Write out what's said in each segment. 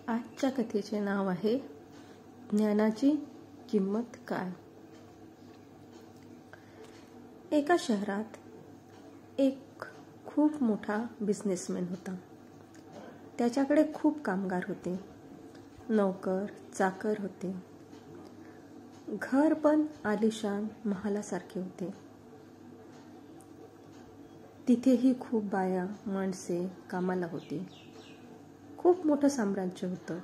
आजच्या कथेचे नाव आहे ज्ञानाची किंमत काय. एका शहरात एक खूप मोठा बिझनेसमॅन होता. त्याच्याकडे खूप कामगार होते, नोकर चाकर होते. घर पण आलिशान महालासारखे होते. तिथेही खूप बाया माणसे कामाला होती. खूप मोठं साम्राज्य होतं.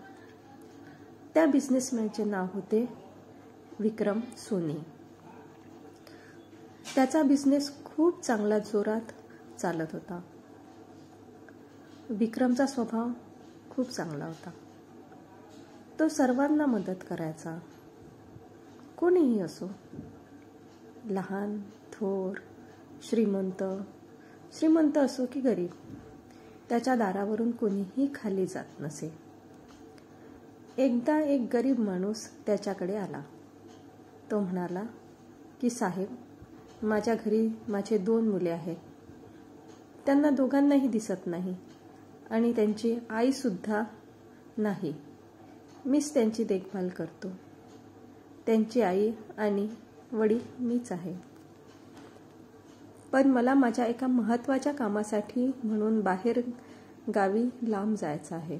त्या बिझनेसमॅनचे नाव होते विक्रम सोनी. त्याचा बिझनेस खूप चांगला जोरात चालत होता. विक्रमचा स्वभाव खूप चांगला होता. तो सर्वांना मदत करायचा. कोणीही असो, लहान थोर, श्रीमंत असो की गरीब, त्याच्या दारावरून कोणीही खाली जात नसे. एकदा एक गरीब माणूस त्याच्याकडे आला. तो म्हणाला की साहेब, माझ्या घरी माझे 2 मुले आहेत. त्यांना दोघांनाही दिसत नाही आणि त्यांची आई सुद्धा नाही. मीच त्यांची देखभाल करतो. त्यांची आई आणि वडील मीच आहे. पण मला माझ्या एका महत्त्वाच्या कामासाठी म्हणून बाहेर गावी लांब जायचं आहे.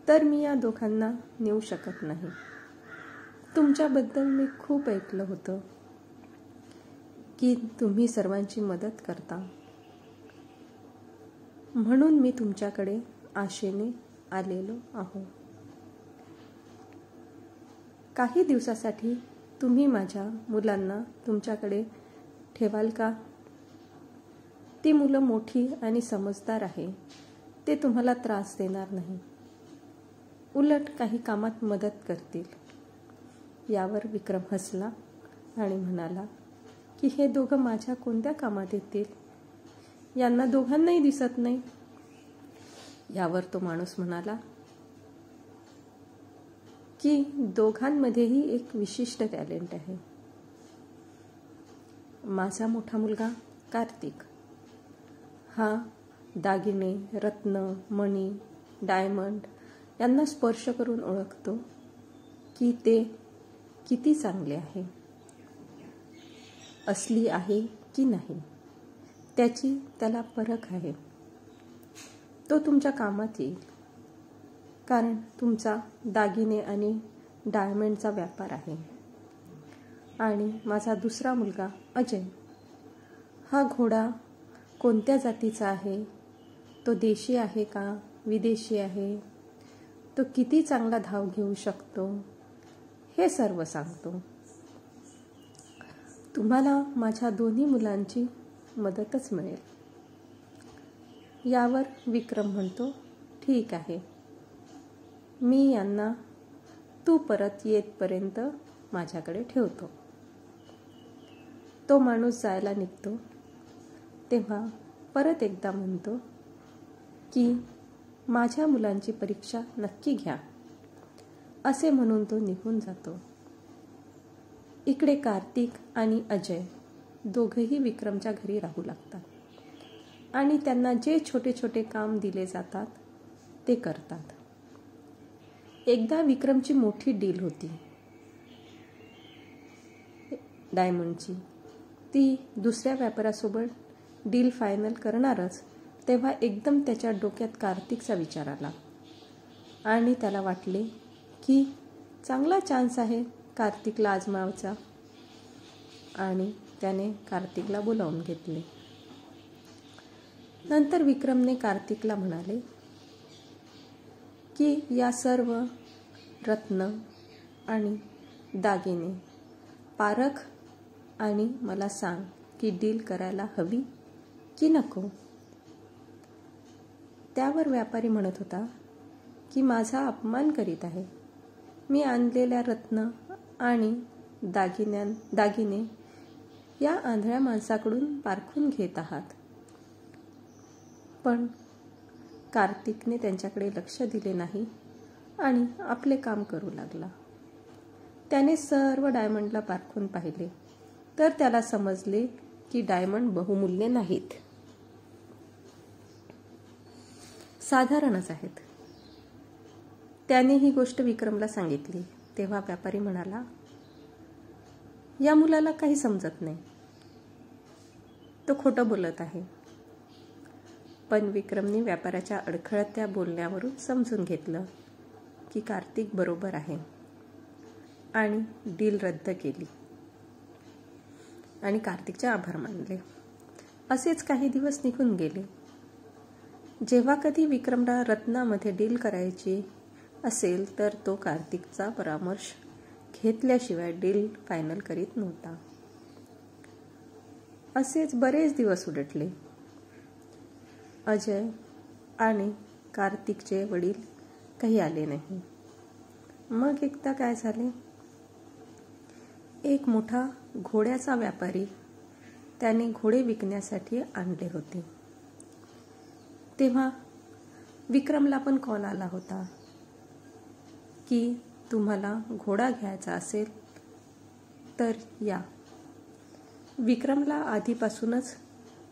तर मी या दोघांना नेऊ शकत नाही. तुमच्याबद्दल मी खूप ऐकलं होतं की तुम्ही सर्वांची मदत करता, म्हणून मी तुमच्याकडे आशेने आलेलो आहो. काही दिवसासाठी तुम्ही माझ्या मुलांना तुमच्याकडे ठेवाल का? ती मुलं मोठी आणि समजदार आहे. ते तुम्हाला त्रास देणार नाही, उलट काही कामात मदत करतील. यावर विक्रम हसला आणि म्हणाला की हे दोघं माझ्या कोणत्या कामात येतील? यांना दोघांनाही दिसत नाही. यावर तो माणूस म्हणाला की दोघांमध्येही एक विशिष्ट टॅलेंट आहे. माझा मोठा मुलगा कार्तिक हा दागिने, रत्न, मणी, डायमंड यांना स्पर्श करून ओळखतो की ते किती चांगले आहे, असली आहे की नाही, त्याची त्याला परख आहे. तो तुमच्या कामात येईल, कारण तुमचा दागिने आणि डायमंडचा व्यापार आहे. आणि माझा दुसरा मुलगा अजय हा घोडा कोणत्या जातीचा आहे, तो देशी आहे का विदेशी आहे, तो किती चांगला धाव घेऊ शकतो, हे सर्व सांगतो. तुम्हाला माझ्या दोन्ही मुलांची मदतच मिळेल. यावर विक्रम म्हणतो, ठीक आहे, मी यांना तू परत येतपर्यंत माझ्याकडे ठेवतो. तो माणूस जायला निघतो तेव्हा परत एकदा म्हणतो की माझ्या मुलांची परीक्षा नक्की घ्या, असे म्हणून तो निघून जातो. इकडे कार्तिक आणि अजय दोघेही विक्रमच्या घरी राहू लागतात आणि त्यांना जे छोटे छोटे काम दिले जातात ते करतात. एकदा विक्रमची मोठी डील होती डायमंडची. ती दुसऱ्या व्यापाऱ्यासोबत डील फायनल करणारच तेव्हा एकदम त्याच्या डोक्यात कार्तिकचा विचार आला आणि त्याला वाटले की चांगला चान्स आहे कार्तिकला आजमावायचा. आणि त्याने कार्तिकला बोलावून घेतले. नंतर विक्रमने कार्तिकला म्हणाले की या सर्व रत्न आणि दागिने पारख आणि मला सांग की डील करायला हवी की नको. त्यावर व्यापारी म्हणत होता की माझा अपमान करीत आहे. मी आणलेल्या रत्न आणि दागिने या आंधळ्या माणसाकडून पारखून घेत आहात. पण कार्तिकने त्यांच्याकडे लक्ष दिले नाही आणि आपले काम करू लागला. त्याने सर्व डायमंडला पारखून पाहिले तर त्याला समजले की डायमंड बहुमूल्य नाहीत, साधारणच आहेत. त्याने ही गोष्ट विक्रमला सांगितली. तेव्हा व्यापारी म्हणाला, या मुलाला काही समजत नाही, तो खोटं बोलत आहे. पण विक्रमने व्यापाऱ्याच्या अडखळत्या बोलण्यावरून समजून घेतलं की कार्तिक बरोबर आहे आणि डील रद्द केली आणि कार्तिकचे आभार मानले. असेच काही दिवस निघून गेले. जेव्हा कधी विक्रमला रत्नामध्ये डील करायची असेल तर तो कार्तिकचा परामर्श घेतल्याशिवाय डील फायनल करीत नव्हता. असेच बरेच दिवस उलटले. अजय आणि कार्तिकचे वडील काही आले नाही. मग एकदा काय झाले, एक मोठा घोड्याचा व्यापारी त्याने घोडे विकण्यासाठी आणले होते. तेव्हा विक्रमला पण कॉल आला होता की तुम्हाला घोडा घ्यायचा असेल तर या. विक्रमला आधीपासूनच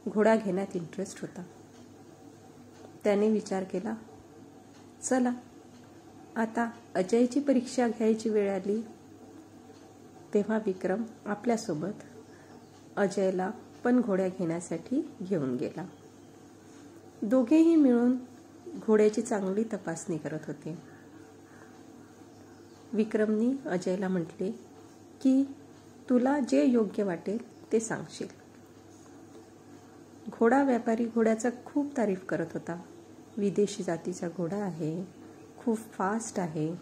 घोडा घेण्यात इंटरेस्ट होता. त्याने विचार केला, चला आता अजयची परीक्षा घ्यायची वेळ आली. तेव्हा विक्रम आपल्यासोबत अजयला पण घोड्या घेण्यासाठी घेऊन गेला. दोघेही मिळून घोड्याची चांगली तपासणी करत होते. विक्रमनी अजयला म्हटले की तुला जे योग्य वाटेल ते सांगशील. घोडा व्यापारी घोड्याचा खूप तारीफ करत होता. विदेशी जातीचा घोडा आहे, खूप फास्ट आहे,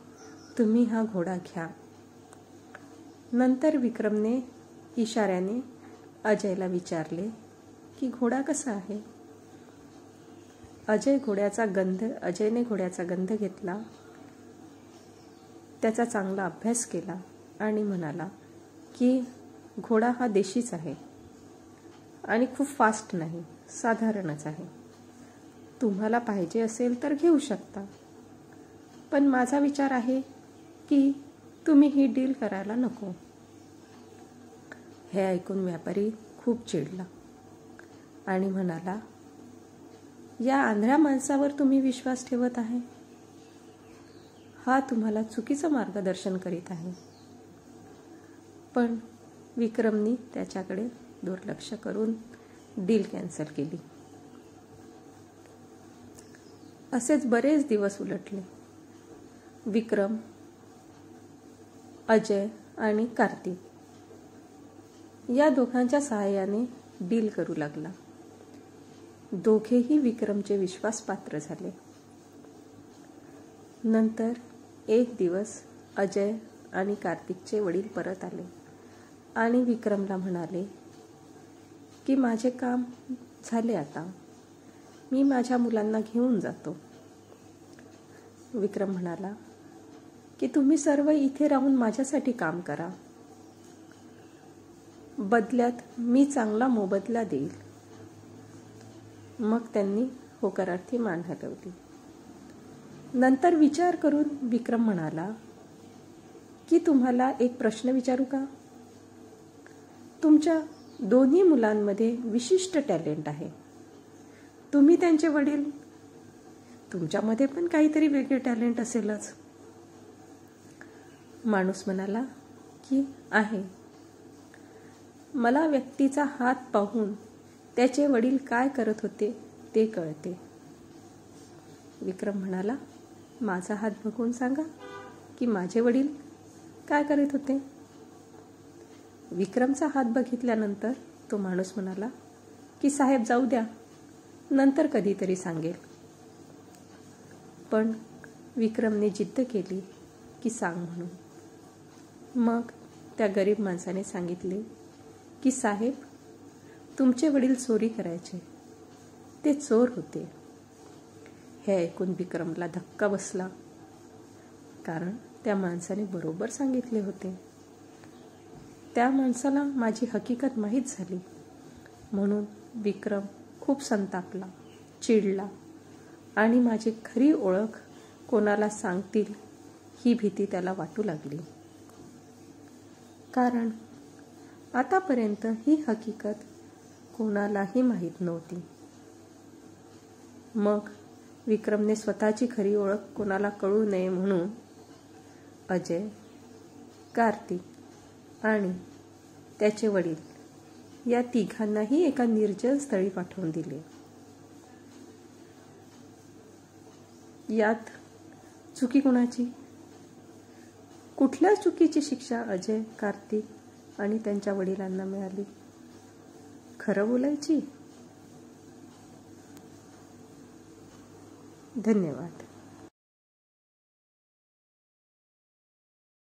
तुम्ही हा घोडा घ्या. नंतर विक्रमने इशाऱ्याने अजयला विचारले की घोडा कसा आहे. अजयने घोड्याचा गंध घेतला, त्याचा चांगला अभ्यास केला आणि म्हणाला की घोडा हा देशीच आहे आणि खूप फास्ट नाही, साधारणच आहे. तुम्हाला पाहिजे असेल तर घेऊ शकता, पण माझा विचार आहे की तुम्ही ही डील करायला नको. हे ऐकून व्यापारी खूप चिडला आणि म्हणाला, या आंधळ्या माणसावर तुम्ही विश्वास ठेवत आहे. हा तुम्हाला चुकीचं मार्गदर्शन करीत आहे. पण विक्रमनी त्याच्याकडे दुर्लक्ष करून डील कॅन्सल केली. असेच बरेच दिवस उलटले. विक्रम, अजय आणि कार्तिक या दोघांच्या सहाय्याने डील करू लागला. दोघेही विक्रमचे विश्वासपात्र झाले. नंतर एक दिवस अजय आणि कार्तिकचे वडील परत आले आणि विक्रमला म्हणाले की माझे काम झाले, आता मी माझ्या मुलांना घेऊन जातो. विक्रम म्हणाला की तुम्ही सर्व इथे राहून माझ्यासाठी काम करा, बदल्यात मी चांगला मोबदला देईल. मग त्यांनी होकारार्थी मान हलवली. नंतर विचार करून विक्रम म्हणाला की तुम्हाला एक प्रश्न विचारू का. तुमच्या दोन्ही मुलांमध्ये विशिष्ट टॅलेंट आहे. तुम्ही त्यांचे वडील, तुमच्यामध्ये पण काहीतरी वेगळे टॅलेंट असेलच. माणूस म्हणाला की आहे. मला व्यक्तीचा हात पाहून त्याचे वडील काय करत होते ते कळते. विक्रम म्हणाला, माझा हात बघून सांगा की माझे वडील काय करत होते. विक्रमचा हात बघितल्यानंतर तो माणूस म्हणाला की साहेब जाऊ द्या, नंतर कधीतरी सांगेल. पण विक्रमने जिद्द केली की सांग म्हणून. मग त्या गरीब माणसाने सांगितले की साहेब, तुमचे वडील चोरी करायचे, ते चोर होते. हे ऐकून विक्रमला धक्का बसला, कारण त्या माणसाने बरोबर सांगितले होते. त्या माणसाला माझी हकीकत माहीत झाली. म्हणून विक्रम खूप संतापला, चिडला आणि माझी खरी ओळख कोणाला सांगतील ही भीती त्याला वाटू लागली. कारण आतापर्यंत ही हकीकत कोणालाही माहीत नव्हती. मग विक्रमने स्वतःची खरी ओळख कोणाला कळू नये म्हणून अजय, कार्तिक आणि त्याचे वडील या तिघांनाही एका निर्जन स्थळी पाठवून दिले. यात चुकी कुणाची? कुठल्या चुकीची शिक्षा अजय, कार्तिक आणि त्यांच्या वडिलांना मिळाली? खरं बोलायची? धन्यवाद.